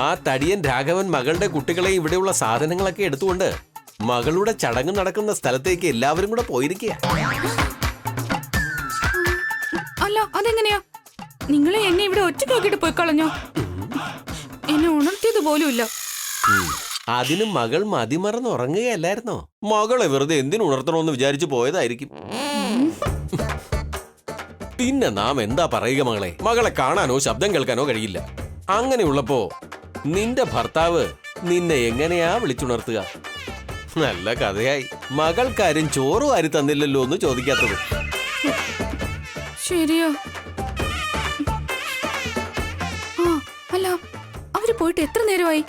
ആ തടിയൻ രാഘവൻ മകളുടെ കുട്ടികളെ ഇവിടെയുള്ള സാധനങ്ങളൊക്കെ എടുത്തുകൊണ്ട് മകളുടെ ചടങ്ങ് നടക്കുന്ന സ്ഥലത്തേക്ക് എല്ലാവരും കൂടെ പോയിരിക്കുക. അല്ല അതെങ്ങനെയാ? നിങ്ങളെ എന്നെ ഇവിടെ ഒറ്റ നോക്കിട്ട് പോയി കളഞ്ഞോ? എന്നെ ഉണർത്തിയത് പോലുമില്ല. അതിന് മകൾ മതിമറന്ന് ഉറങ്ങുകയല്ലായിരുന്നോ? മകളെ വെറുതെ എന്തിനുണർത്തണമെന്ന് വിചാരിച്ചു പോയതായിരിക്കും. പിന്നെ നാം എന്താ പറയുക മകളെ? മകളെ കാണാനോ ശബ്ദം കേൾക്കാനോ കഴിയില്ല. അങ്ങനെയുള്ളപ്പോ നിന്റെ ഭർത്താവ് നിന്നെ എങ്ങനെയാ വിളിച്ചുണർത്തുക? നല്ല കഥയായി. മകൾക്കാരും ചോറ് വാരി തന്നില്ലല്ലോ എന്ന് ചോദിക്കാത്തത്. ശരിയാ. അല്ല അവര് പോയിട്ട് എത്ര നേരമായി?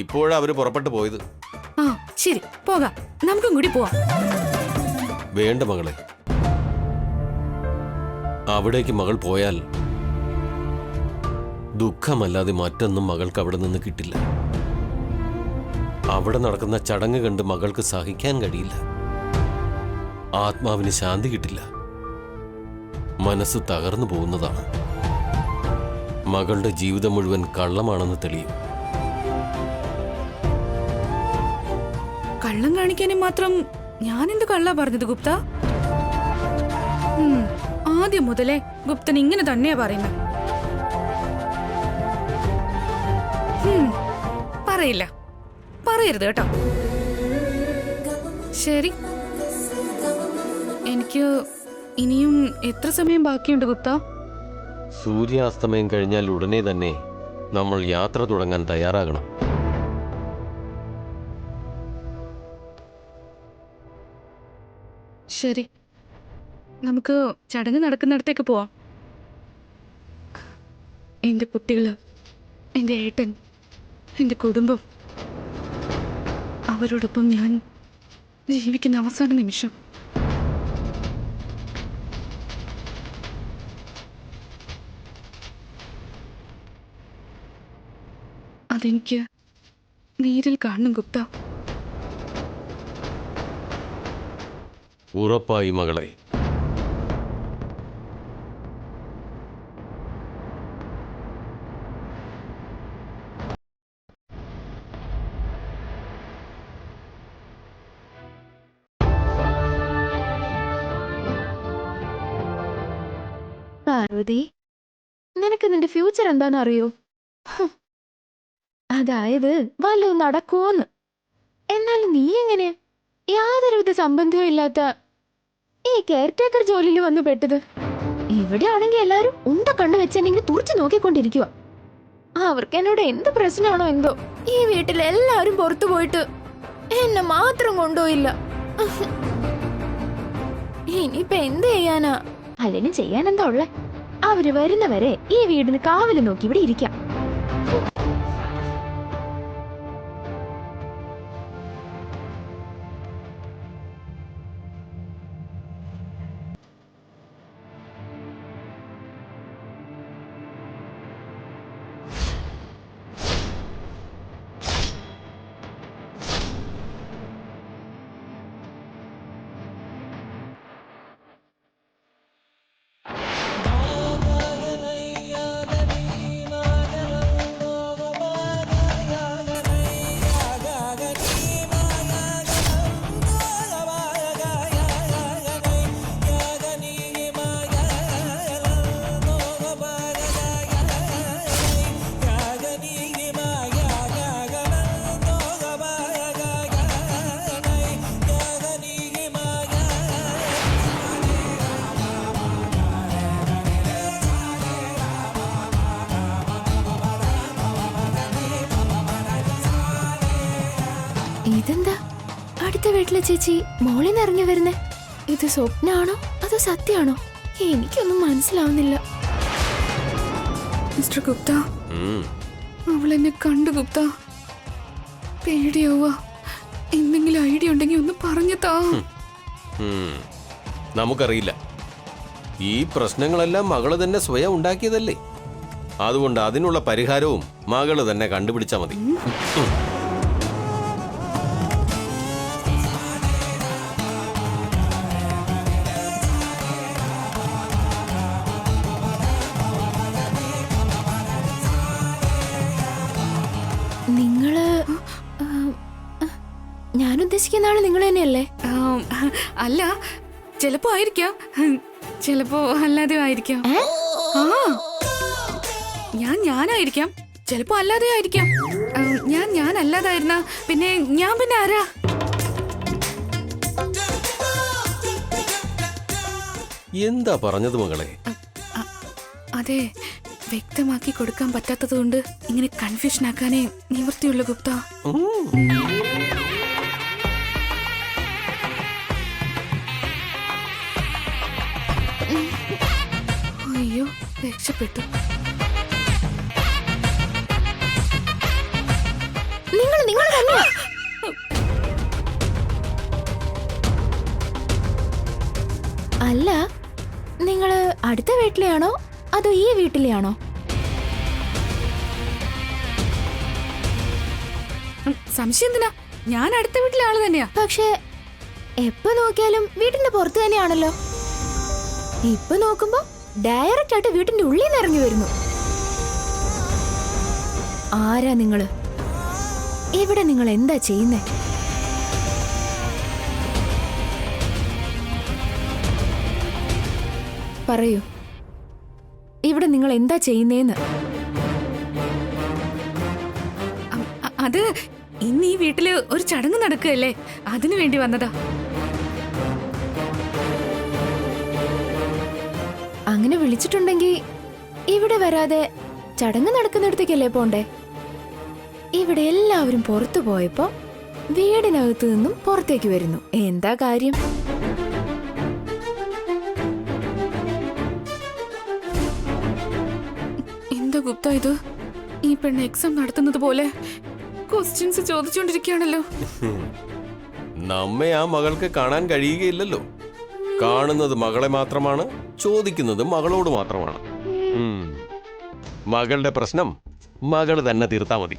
ഇപ്പോഴാ അവര് പുറപ്പെട്ടു പോയത്. ആ ശരി, പോകാം. നമുക്കും കൂടി പോവാം. വേണ്ട മകളെ, അവിടേക്ക് മകൾ പോയാൽ ദുഃഖമല്ലാതെ മറ്റൊന്നും മകൾക്ക് അവിടെ നിന്ന് കിട്ടില്ല. അവിടെ നടക്കുന്ന ചടങ്ങ് കണ്ട് മകൾക്ക് സഹിക്കാൻ കഴിയില്ല. ആത്മാവിന് ശാന്തി കിട്ടില്ല. മനസ്സ് തകർന്നു പോകുന്നതാണ്. മകളുടെ ജീവിതം മുഴുവൻ കള്ളമാണെന്ന് തെളിയും. കള്ളം കാണിക്കാനും മാത്രം ഞാൻ എന്ത് കള്ള പറഞ്ഞത് ഗുപ്ത? ആദ്യം മുതലേ ഗുപ്തൻ ഇങ്ങനെ തന്നെയാ പറയുന്നത്. പറയില്ല, പറയരുത് കേട്ടോ. ശരി, എനിക്ക് ഇനിയും എത്ര സമയം ബാക്കിയുണ്ട് ഗുപ്ത? സൂര്യാസ്തമയം കഴിഞ്ഞാൽ ഉടനെ തന്നെ നമ്മൾ യാത്ര തുടങ്ങാൻ തയ്യാറാകണം. ശരി, നമുക്ക് ചടങ്ങ് നടക്കുന്നിടത്തേക്ക് പോവാം. എൻ്റെ കുട്ടികള്, എൻ്റെ ഏട്ടൻ, എൻ്റെ കുടുംബം, അവരോടൊപ്പം ഞാൻ ജീവിക്കുന്ന അവസാന നിമിഷം. അതെനിക്ക് നേരിൽ കാണണം ഗുപ്ത. ഉറപ്പായി മകളെ. പാർവതി, നിനക്ക് നിന്റെ ഫ്യൂച്ചർ എന്താണെന്ന് അറിയോ? അതായത് വല്ലതും നടക്കുമോന്ന്. എന്നാലും നീ എങ്ങനെ യാതൊരുവിധ സംബന്ധവും ഇല്ലാത്ത ഈ കെയർ ടേക്കർ ജോലിയിൽ വന്നു പെട്ടത്? ഇവിടെ ആണെങ്കിൽ എല്ലാരും ഉണ്ട കണ്ണു വെച്ചെന്നെ തുറച്ചു നോക്കിക്കൊണ്ടിരിക്കുക. അവർക്ക് എന്നോട് എന്ത് പ്രശ്നമാണോ എന്തോ. ഈ വീട്ടിൽ എല്ലാരും പുറത്തു പോയിട്ട് എന്നെ മാത്രം കൊണ്ടുപോയില്ല. ഇനിയിപ്പൊ എന്ത് ചെയ്യാനാ? അല്ലെങ്കിൽ ചെയ്യാൻ എന്താ ഉള്ളേ? അവര് വരുന്നവരെ ഈ വീടിന് കാവല് നോക്കി ഇവിടെ ഇരിക്കാം. ഇതെന്താ അടുത്ത വീട്ടിലെ ചേച്ചി മോളിൽ നിന്ന് ഇറങ്ങി വരുന്നേ? ഇത് സ്വപ്നാണോ അതോ സത്യമാണോ? എനിക്കൊന്നും മനസ്സിലാവുന്നില്ല. മിസ്റ്റർ ഗുപ്ത, അവൾ എന്നെ കണ്ടു ഗുപ്ത. പേടിയാവുക. എന്തെങ്കിലും ഐഡിയ ഉണ്ടെങ്കിൽ ഒന്ന് പറഞ്ഞു താ. നമുക്കറിയില്ല. ഈ പ്രശ്നങ്ങളെല്ലാം മകള് തന്നെ സ്വയം ഉണ്ടാക്കിയതല്ലേ. അതുകൊണ്ട് അതിനുള്ള പരിഹാരവും മകള് തന്നെ കണ്ടുപിടിച്ചാൽ മതി. നിങ്ങള് ഞാൻ ഉദ്ദേശിക്കുന്ന ആള് നിങ്ങൾ തന്നെയല്ലേ? അല്ല, ചിലപ്പോ ആയിരിക്കാം, ചിലപ്പോ അല്ലാതെ ആയിരിക്കാം. ആ, ഞാനായിരിക്കാം, ചിലപ്പോ അല്ലാതെ ആയിരിക്കാം. ഞാൻ അല്ലാതായിരുന്ന പിന്നെ ആരാ? എന്താ പറഞ്ഞത് മകളെ? അതെ, വ്യക്തമാക്കി കൊടുക്കാൻ പറ്റാത്തത് കൊണ്ട് ഇങ്ങനെ കൺഫ്യൂഷൻ ആക്കാനേ നിവൃത്തിയുള്ള ഗുപ്ത. അയ്യോ, രക്ഷപ്പെട്ടു. നിങ്ങൾ തന്നെയാ? അല്ല, നിങ്ങള് അടുത്ത വീട്ടിലെയാണോ അതോ ഈ വീട്ടിലെയാണോ? സംശയം എന്തിനാ? ഞാൻ അടുത്ത വീട്ടിലെ ആള് തന്നെയാ. പക്ഷെ എപ്പോ നോക്കിയാലും വീട്ടിന്റെ പുറത്ത് തന്നെയാണല്ലോ. ഇപ്പൊ നോക്കുമ്പോ ഡയറക്റ്റ് ആയിട്ട് വീട്ടിന്റെ ഉള്ളിൽ നിന്ന് ഇറങ്ങി വരുന്നു. ആരാ നിങ്ങള്? ഇവിടെ നിങ്ങൾ എന്താ ചെയ്യുന്നേ? പറയൂ, ഇവിടെ നിങ്ങൾ എന്താ ചെയ്യുന്നേന്ന്? അത് ഇന്ന് ഈ വീട്ടില് ഒരു ചടങ്ങ് നടക്കുകയല്ലേ, അതിനു വേണ്ടി വന്നതാ. അങ്ങനെ വിളിച്ചിട്ടുണ്ടെങ്കിൽ ഇവിടെ വരാതെ ചടങ്ങ് നടക്കുന്നിടത്തേക്കല്ലേ പോണ്ടേ? ഇവിടെ എല്ലാവരും പുറത്തു പോയപ്പോ വീടിനകത്ത് നിന്നും പുറത്തേക്ക് വരുന്നു. എന്താ കാര്യം? എന്താ ഗുപ്ത ഇത്? ഈ പെണ്ണ് എക്സാം നടത്തുന്നത് പോലെ ക്വസ്റ്റ്യൻസ് ചോദിച്ചുകൊണ്ടിരിക്കുകയാണല്ലോ. നമ്മെ ആ മകൾക്ക് കാണാൻ കഴിയുകയില്ലല്ലോ. കാണുന്നത് മകളെ മാത്രമാണ്, ചോദിക്കുന്നത് മകളോട് മാത്രമാണ്. മകളുടെ പ്രശ്നം മകൾ തന്നെ തീർത്താ മതി.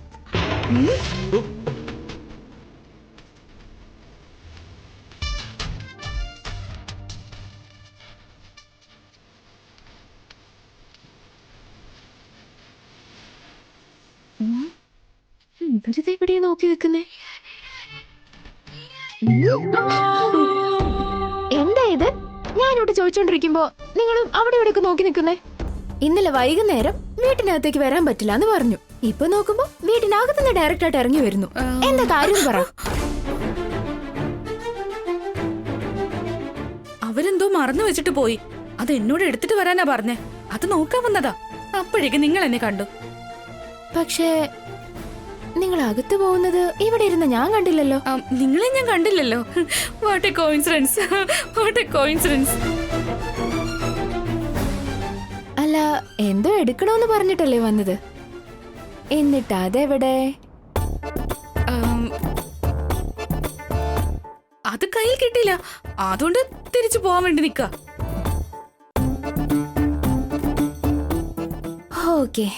ഇവരിതെവിടെയാ നോക്കി നിൽക്കുന്നേ? എന്താ ഇത്? ഞാനിവിടെ ചോദിച്ചോണ്ടിരിക്കുമ്പോ നിങ്ങളും അവിടെ ഇവിടെയൊക്കെ നോക്കി നിൽക്കുന്നേ? ഇന്നലെ വൈകുന്നേരം വീട്ടിനകത്തേക്ക് വരാൻ പറ്റില്ല എന്ന് പറഞ്ഞു. ഇപ്പൊ നോക്കുമ്പോ വീട്ടിനകത്തുനിന്ന് ഡയറക്റ്റ് ആയിട്ട് ഇറങ്ങി വരുന്നു. എന്താ കാര്യം പറ. അവരെന്തോ മറന്നു വെച്ചിട്ട് പോയി. അത് എന്നോട് എടുത്തിട്ട് വരാനാ പറഞ്ഞേ. അത് നോക്കാൻ വന്നതാ. അപ്പോഴേക്ക് നിങ്ങൾ എന്നെ കണ്ടു. പക്ഷേ നിങ്ങൾ അകത്ത് പോകുന്നത് ഇവിടെ ഇരുന്ന് ഞാൻ കണ്ടില്ലല്ലോ. നിങ്ങളെ ഞാൻ കണ്ടില്ലല്ലോ. What A coincidence, what A coincidence. അല്ല, എന്തോ എടുക്കണോന്ന് പറഞ്ഞിട്ടല്ലേ വന്നത്? എന്നിട്ട് അതെവിടെ? അത് കയ്യിൽ കിട്ടിയില്ല, അതുകൊണ്ട് തിരിച്ചു പോവാൻ വേണ്ടി നിക്ക. ഓക്കേ,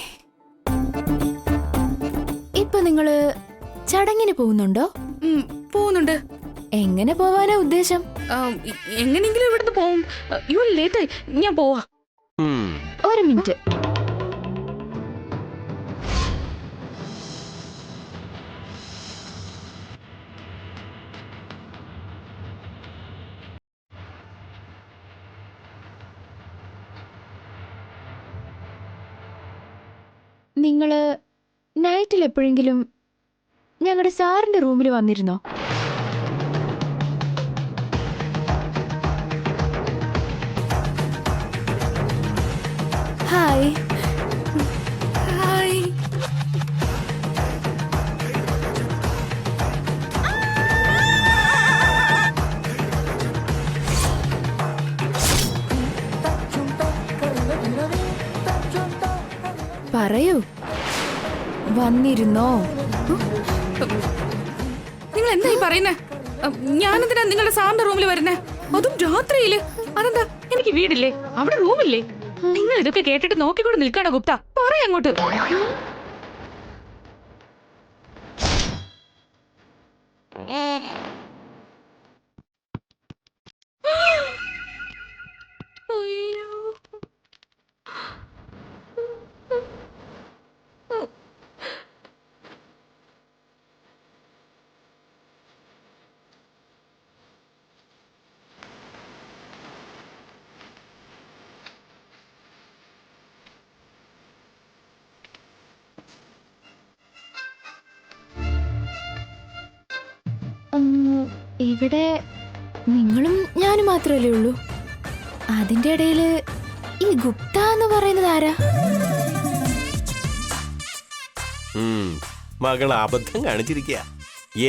ഇപ്പൊ നിങ്ങള് ചടങ്ങിന് പോകുന്നുണ്ടോ? പോകുന്നുണ്ട്. എങ്ങനെ പോവാനാ ഉദ്ദേശം? എങ്ങനെയെങ്കിലും ഇവിടുന്ന് പോവും. യു ലേറ്റായി, ഞാൻ പോവാ. ഒരു മിനിറ്റ്. നിങ്ങള് നൈറ്റിൽ എപ്പോഴെങ്കിലും ഞങ്ങളുടെ സാറിന്റെ റൂമിൽ വന്നിരുന്നോ? ഹായ്. ഹായ്. പറയൂ, വന്നിരുന്നോ? നിങ്ങൾ എന്തായി പറയുന്നേ? ഞാനെന്തിനാ നിങ്ങളുടെ സാറിന്റെ റൂമിൽ വരുന്നേ? അതും രാത്രിയില്? അതെന്താ, എനിക്ക് വീടില്ലേ, അവിടെ റൂമില്ലേ? നിങ്ങൾ ഇതൊക്കെ കേട്ടിട്ട് നോക്കിക്കൊണ്ട് നിൽക്കാണോ ഗുപ്ത? പറയാ അങ്ങോട്ട്. ഇവിടെ നിങ്ങളും ഞാനും മാത്രമല്ലേ ഉള്ളൂ. അതിന്റെ ഇടയില് ഈ ഗുപ്ത എന്ന് പറയുന്നത് ആരാ? മകൾ അബദ്ധം കാണിച്ചിരിക്കുക.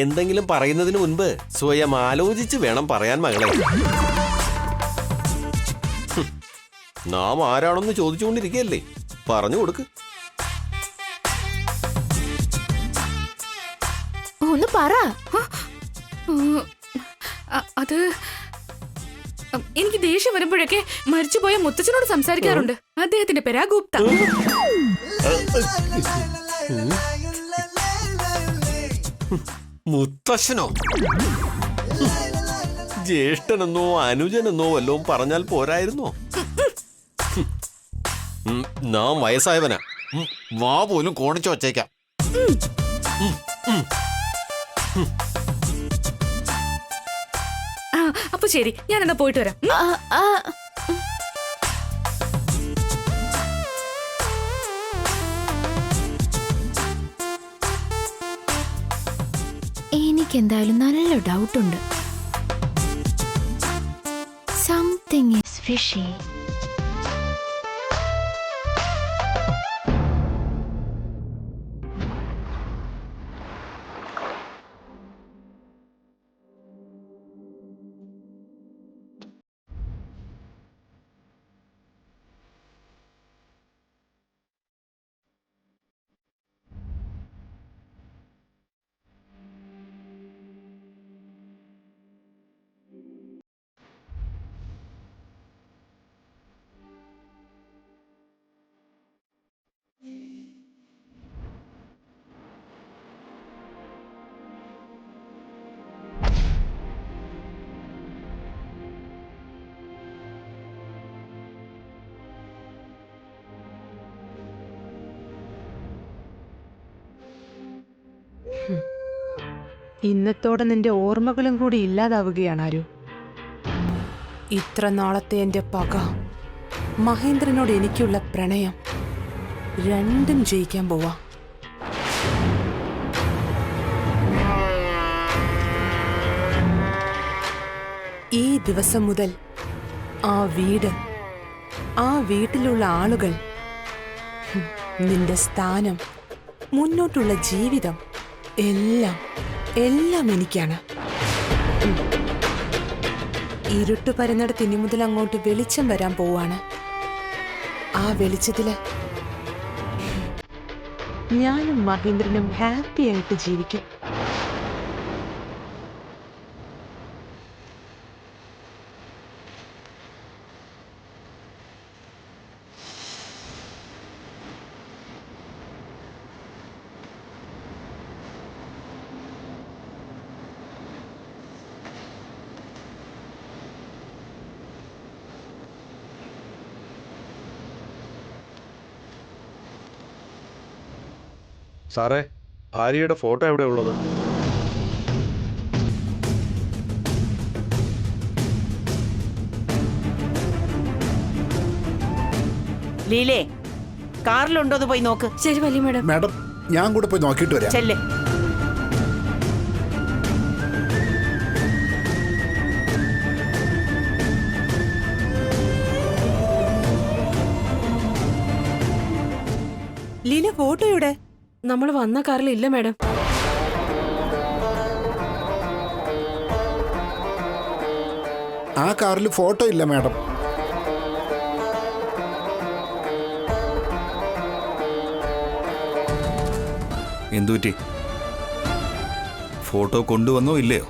എന്തെങ്കിലും പറയുന്നതിന് മുൻപ് സ്വയം ആലോചിച്ച് വേണം പറയാൻ മകളെ. നാം ആരാണെന്ന് ചോദിച്ചുകൊണ്ടിരിക്കുകയല്ലേ, പറഞ്ഞു കൊടുക്ക്. ഒന്ന് പറ. അത് എനിക്ക് ദേഷ്യം വരുമ്പോഴൊക്കെ മരിച്ചുപോയ മുത്തച്ഛനോട് സംസാരിക്കാറുണ്ട്. അദ്ദേഹത്തിന്റെ പേരാ ഗുപ്ത. മുത്തശ്ശനോ? ജ്യേഷ്ഠനെന്നോ അനുജനെന്നോ വല്ലതും പറഞ്ഞാൽ പോരായിരുന്നോ? നാം വയസ്സായവനാ, വാ പോലും കോണിച്ചു വച്ചേക്കാം. അപ്പൊ ശരി, ഞാൻ എന്നാ പോയിട്ട് വരാം. എനിക്കെന്തായാലും നല്ല ഡൗട്ടുണ്ട്. Something is fishy. ഇന്നത്തോടെ നിന്റെ ഓർമ്മകളും കൂടി ഇല്ലാതാവുകയാണ് ആരു. ഇത്ര നാളത്തെ എന്റെ പക, മഹേന്ദ്രനോട് എനിക്കുള്ള പ്രണയം, രണ്ടും ജയിക്കാൻ പോവാ. ഈ ദിവസം മുതൽ ആ വീട്, ആ വീട്ടിലുള്ള ആളുകൾ, നിന്റെ സ്ഥാനം, മുന്നോട്ടുള്ള ജീവിതം എല്ലാം എല്ലാം എനിക്കാണ്. ഇരുട്ട് പരന്നിടത്ത് ഇനി മുതൽ അങ്ങോട്ട് വെളിച്ചം വരാൻ പോവാണ്. ആ വെളിച്ചത്തില് ഞാനും മഹേന്ദ്രനും ഹാപ്പി ആയിട്ട് ജീവിക്കും. സാറേ, ആര്യയുടെ ഫോട്ടോ എവിടെ ഉള്ളത്? ലീലേ, കാറിലുണ്ടോന്ന് പോയി നോക്ക്. ശരി വലിയ മേഡം. മാഡം, ഞാൻ കൂടെ പോയി നോക്കിയിട്ട് വരാം. ചെല്ലേ. ലീല, ഫോട്ടോയുടെ നമ്മൾ വന്ന കാറിൽ ഇല്ല മേഡം. ആ കാറിൽ ഫോട്ടോ ഇല്ല മാഡം. എന്തുപറ്റി? ഫോട്ടോ കൊണ്ടുവന്നോ ഇല്ലയോ?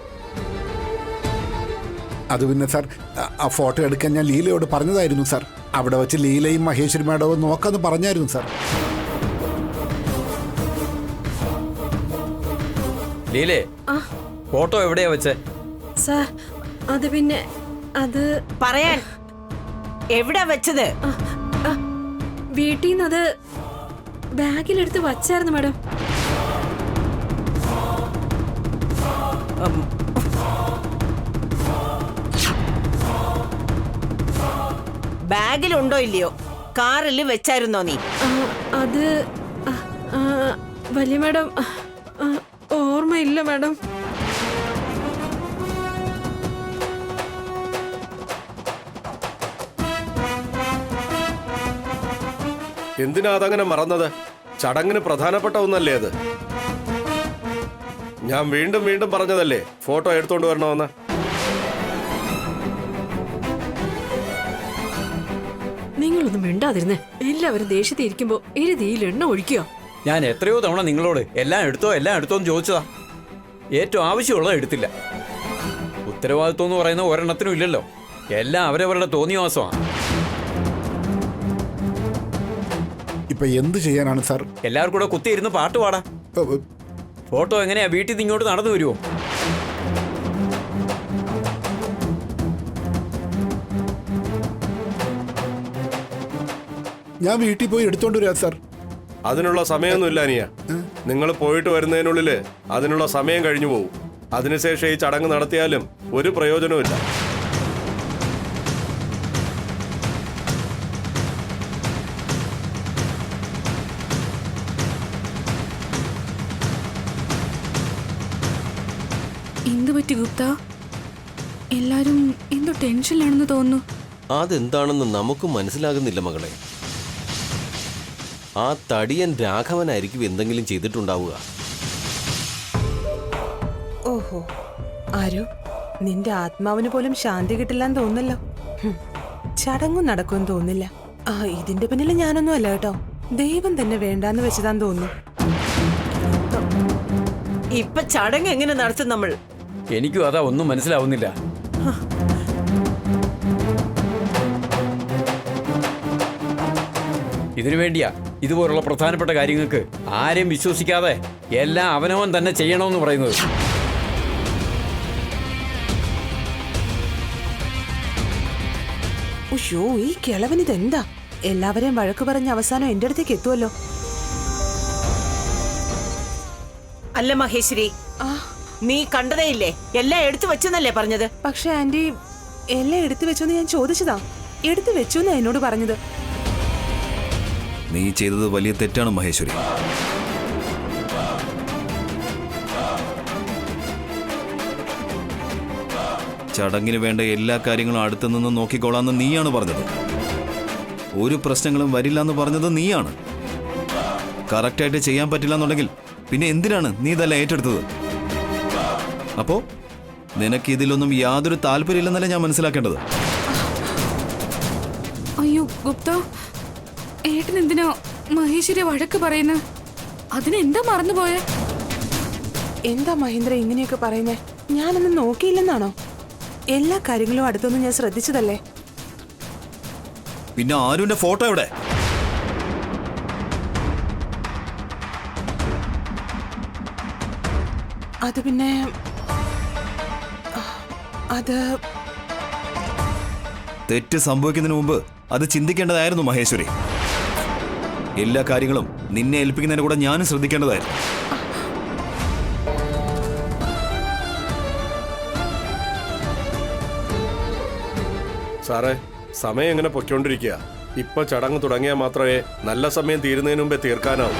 അത് പിന്നെ സാർ, ആ ഫോട്ടോ എടുക്കാൻ ഞാൻ ലീലയോട് പറഞ്ഞതായിരുന്നു സാർ. അവിടെ വെച്ച് ലീലയും മഹേശ്വരി മാഡവും നോക്കാമെന്ന് പറഞ്ഞായിരുന്നു സാർ. ലീലേ, ഫോട്ടോ എവിടെയാ വെച്ചേ? സാർ, അത് പിന്നെ അത് പറയാൻ എവിടാ വെച്ചത്? വീട്ടിൽ നിന്ന് അത് ബാഗിലെടുത്ത് വച്ചായിരുന്നു മേഡം. ബാഗിലുണ്ടോ ഇല്ലയോ? കാറിൽ വെച്ചായിരുന്നോ നീ? അത് വലിയ മേഡം, ഓർമ്മയില്ല മേഡം. എന്തിനാ അതങ്ങനെ മറന്നത്? ചടങ്ങിന് പ്രധാനപ്പെട്ട ഒന്നല്ലേ അത്? ഞാൻ വീണ്ടും വീണ്ടും പറഞ്ഞതല്ലേ ഫോട്ടോ എടുത്തോണ്ട് വരണമെന്ന്. നിങ്ങളൊന്നും മിണ്ടാതിരുന്നേ. എല്ലാവരും ദേഷ്യത്തിൽ ഇരിക്കുമ്പോ എഴുതിയിൽ എണ്ണ ഒഴിക്കുക. ഞാൻ എത്രയോ തവണ നിങ്ങളോട് എല്ലാം എടുത്തോ എന്ന് ചോദിച്ചതാ. ഏറ്റവും ആവശ്യമുള്ളത് എടുത്തില്ല. ഉത്തരവാദിത്വം എന്ന് പറയുന്ന ഒരെണ്ണത്തിനും ഇല്ലല്ലോ. എല്ലാം അവരവരുടെ തോന്നിയവാസമാണ്. ഇപ്പൊ എന്ത് ചെയ്യാനാണ് സാർ? എല്ലാവർക്കും കൂടെ കുത്തിയിരുന്ന് പാട്ട് പാടാ. ഫോട്ടോ എങ്ങനെയാ വീട്ടിൽ നിന്ന് ഇങ്ങോട്ട് നടന്നു വരുമോ? ഞാൻ വീട്ടിൽ പോയി എടുത്തോണ്ട് വരാം സാർ. അതിനുള്ള സമയമൊന്നുമില്ല അനിയ. നിങ്ങൾ പോയിട്ട് വരുന്നതിനുള്ളില് അതിനുള്ള സമയം കഴിഞ്ഞു പോകും. അതിനുശേഷം ഈ ചടങ്ങ് നടത്തിയാലും ഒരു പ്രയോജനവുമില്ല. എന്ത് പറ്റി ഗുപ്ത? എല്ലാരും എന്തോ ടെൻഷനിലാണെന്ന് തോന്നുന്നു. അതെന്താണെന്ന് നമുക്കും മനസ്സിലാകുന്നില്ല മകളെ. ആ തടിയൻ രാഘവനായിരിക്കും എന്തെങ്കിലും ചെയ്തിട്ടുണ്ടാവുക. ഓഹോ, ആരോ നിന്റെ ആത്മാവിന് പോലും ശാന്തി കിട്ടില്ലാന്ന് തോന്നുന്നല്ലോ. ചടങ്ങും നടക്കുമെന്ന് തോന്നില്ല. ഇതിന്റെ പിന്നിൽ ഞാനൊന്നും അല്ല കേട്ടോ. ദൈവം തന്നെ വേണ്ടാന്ന് വെച്ചതാന്ന് തോന്നുന്നു. ഇപ്പൊ ചടങ്ങ് എങ്ങനെ നടത്തും നമ്മൾ? എനിക്കും അതാ ഒന്നും മനസ്സിലാവുന്നില്ല. ഇതിനു വേണ്ടിയാ ഇതുപോലുള്ള പ്രധാനപ്പെട്ട കാര്യങ്ങൾക്ക് ആരെയും വിശ്വസിക്കാതെ എല്ലാം അവനവൻ തന്നെ ചെയ്യണമെന്ന് പറയുന്നത്. ഉയ്യോ, ഈ കിളവനിതെന്താ? എല്ലാവരെയും വഴക്ക് പറഞ്ഞ് അവസാനം എന്റെ അടുത്തേക്ക് എത്തുമല്ലോ. അല്ല മഹേശ്വരി, നീ കണ്ടതേയില്ലേ? എല്ലാം എടുത്തു വെച്ചെന്നല്ലേ പറഞ്ഞത്? പക്ഷെ ആന്റി, എല്ലാം എടുത്തു വെച്ചോന്ന് ഞാൻ ചോദിച്ചതാ. എടുത്തു വെച്ചോന്നാ എന്നോട് പറഞ്ഞത്. നീ ചെയ്തത് വലിയ തെറ്റാണ് മഹേശ്വരി. ചടങ്ങിന് വേണ്ട എല്ലാ കാര്യങ്ങളും അടുത്തു നിന്ന് നോക്കിക്കോളാന്ന് നീയാണ് പറഞ്ഞത്. ഒരു പ്രശ്നങ്ങളും വരില്ലെന്ന് പറഞ്ഞത് നീയാണ്. കറക്റ്റായിട്ട് ചെയ്യാൻ പറ്റില്ല എന്നുണ്ടെങ്കിൽ പിന്നെ എന്തിനാണ് നീ ഇതെല്ലാം ഏറ്റെടുത്തത്? അപ്പോ നിനക്ക് ഇതിലൊന്നും യാതൊരു താല്പര്യമില്ലെന്നല്ലേ ഞാൻ മനസ്സിലാക്കേണ്ടത്. അയ്യോ ഗുപ്ത, ഏട്ടൻ എന്തിനാ മഹേശ്വരി വഴക്ക് പറയുന്നത്? അതിനെന്താ മറന്നുപോയ? എന്താ മഹേന്ദ്ര ഇങ്ങനെയൊക്കെ പറയുന്നേ? ഞാനൊന്നും നോക്കിയില്ലെന്നാണോ? എല്ലാ കാര്യങ്ങളും അടുത്തൊന്നും ഞാൻ ശ്രദ്ധിച്ചതല്ലേ. പിന്നെ ആരുവിന്റെ ഫോട്ടോ എവിടെ? അത് പിന്നെ അത് തെറ്റ് സംഭവിക്കുന്നതിന് മുമ്പ് അത് ചിന്തിക്കേണ്ടതായിരുന്നു മഹേശ്വരി. എല്ലാ കാര്യങ്ങളും നിന്നെ ഏൽപ്പിക്കുന്നതിന് കൂടെ ഞാനും ശ്രദ്ധിക്കേണ്ടതായിരുന്നു. സാറേ, സമയം എങ്ങനെ പൊയ്ക്കൊണ്ടിരിക്കുക. ഇപ്പൊ ചടങ്ങ് തുടങ്ങിയാൽ മാത്രമേ നല്ല സമയം തീരുന്നതിന് മുമ്പേ തീർക്കാനാവൂ.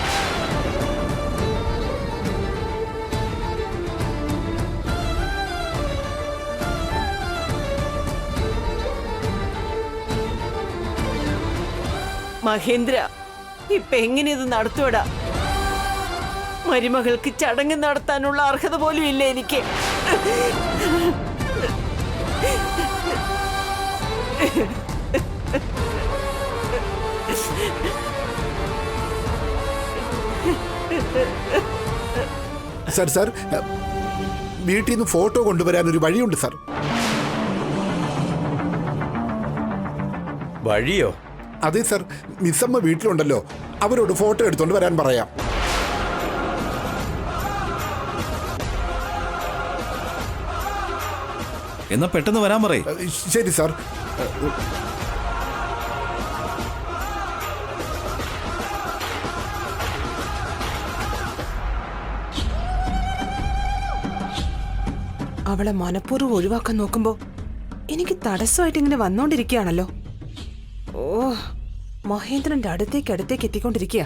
മഹേന്ദ്ര, ഇപ്പൊ എങ്ങനെ ഇത് നടത്തുവടാ? മരുമകൾക്ക് ചടങ്ങ് നടത്താനുള്ള അർഹത പോലും ഇല്ല എനിക്ക്. സാർ, വീട്ടിൽ നിന്ന് ഫോട്ടോ കൊണ്ടുവരാൻ ഒരു വഴിയുണ്ട് സാർ. വഴിയോ? അതെ സാർ, മിസ്സമ്മ വീട്ടിലുണ്ടല്ലോ, അവരോട് ഫോട്ടോ എടുത്തോണ്ട് വരാൻ പറയാം. എന്നാ പെട്ടെന്ന് വരാൻ പറയേ. ശരി സാർ. അവളെ മനഃപൂർവ്വം ഒഴിവാക്കാൻ നോക്കുമ്പോ എനിക്ക് തടസ്സമായിട്ട് ഇങ്ങനെ വന്നോണ്ടിരിക്കുകയാണല്ലോ. ഓ, മഹേന്ദ്രന്റെ അടുത്തേക്ക് എത്തിക്കൊണ്ടിരിക്കുക.